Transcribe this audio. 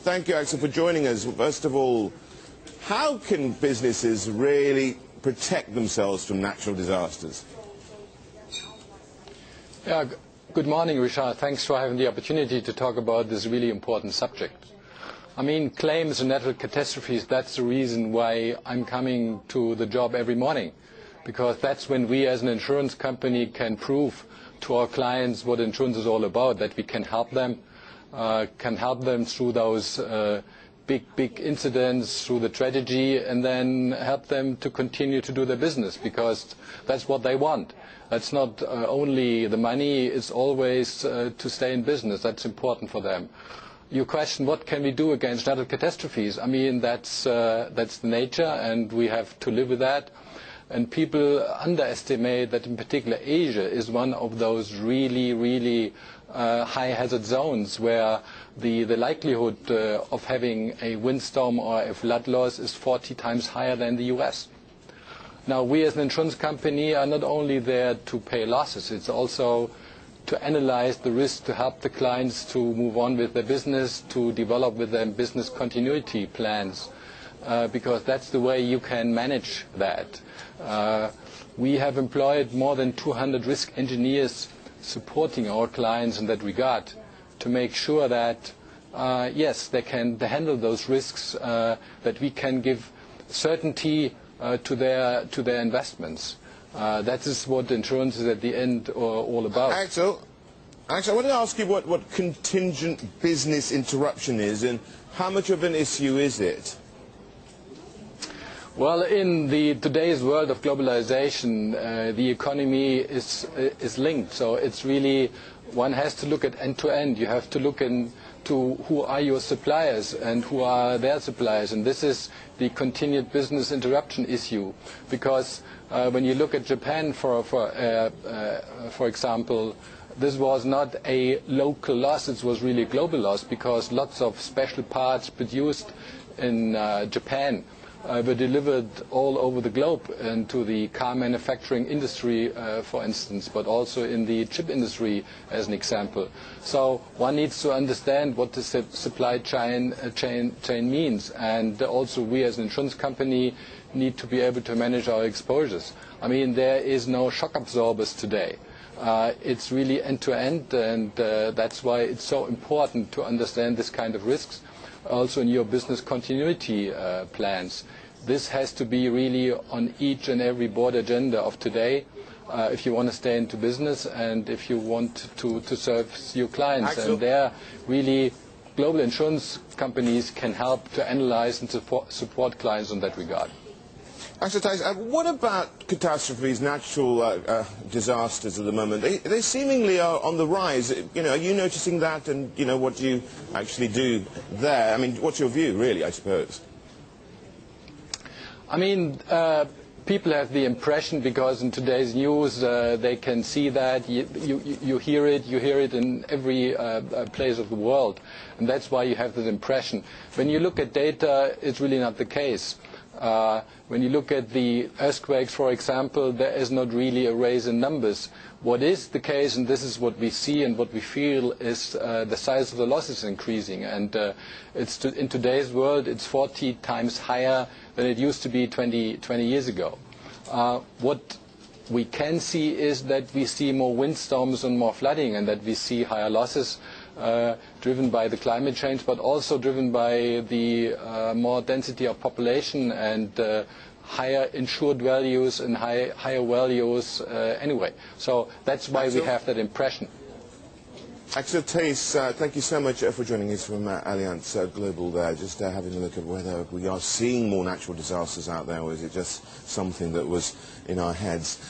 Thank you, Axel, for joining us. First of all, how can businesses really protect themselves from natural disasters? Yeah, good morning, Rishaad. Thanks for having the opportunity to talk about this really important subject. I mean, claims and natural catastrophes, that's the reason why I'm coming to the job every morning, because that's when we as an insurance company can prove to our clients what insurance is all about, that we can help them through those big incidents, through the tragedy, and then help them to continue to do their business, because that's what they want. That's not only the money, it's always to stay in business. That's important for them. Your question, what can we do against natural catastrophes? I mean, that's the nature, and we have to live with that. And people underestimate that in particular Asia is one of those really high hazard zones where the likelihood of having a windstorm or a flood loss is 40 times higher than the US. Now, we as an insurance company are not only there to pay losses, it's also to analyze the risk, to help the clients to move on with their business, to develop with them business continuity plans, because that's the way you can manage that. We have employed more than 200 risk engineers supporting our clients in that regard to make sure that, yes, they can handle those risks, that we can give certainty to their investments. That is what insurance is at the end all about. Axel, I want to ask you what contingent business interruption is and how much of an issue is it? Well, in today's world of globalization, the economy is linked. So it's really, one has to look at end to end. You have to look into who are your suppliers and who are their suppliers. And this is the continued business interruption issue. Because when you look at Japan, for example, this was not a local loss, it was really a global loss, because lots of special parts produced in Japan were delivered all over the globe into the car manufacturing industry, for instance, but also in the chip industry, as an example. So one needs to understand what the supply chain means, and also we as an insurance company need to be able to manage our exposures. I mean, there is no shock absorbers today. It's really end-to-end, and that's why it's so important to understand this kind of risks. Also in your business continuity plans. This has to be really on each and every board agenda of today if you want to stay into business and if you want to serve your clients. Axel. And there really global insurance companies can help to analyze and support clients in that regard. Axel Theis, what about catastrophes, natural disasters at the moment? They seemingly are on the rise. You know, are you noticing that, and you know what do you actually do there? I mean, what's your view, really? I suppose. I mean, people have the impression, because in today's news they can see that you hear it in every place of the world, and that's why you have this impression. When you look at data, it's really not the case. When you look at the earthquakes, for example, there is not really a rise in numbers. What is the case, and this is what we see and what we feel, is the size of the losses increasing. And in today's world, it's 40 times higher than it used to be 20 years ago. What we can see is that we see more windstorms and more flooding, and that we see higher losses driven by the climate change, but also driven by the more density of population and higher insured values and higher values anyway. So that's why we have that impression. Axel Theis, thank you so much for joining us from Allianz Global there. Just having a look at whether we are seeing more natural disasters out there, or is it just something that was in our heads.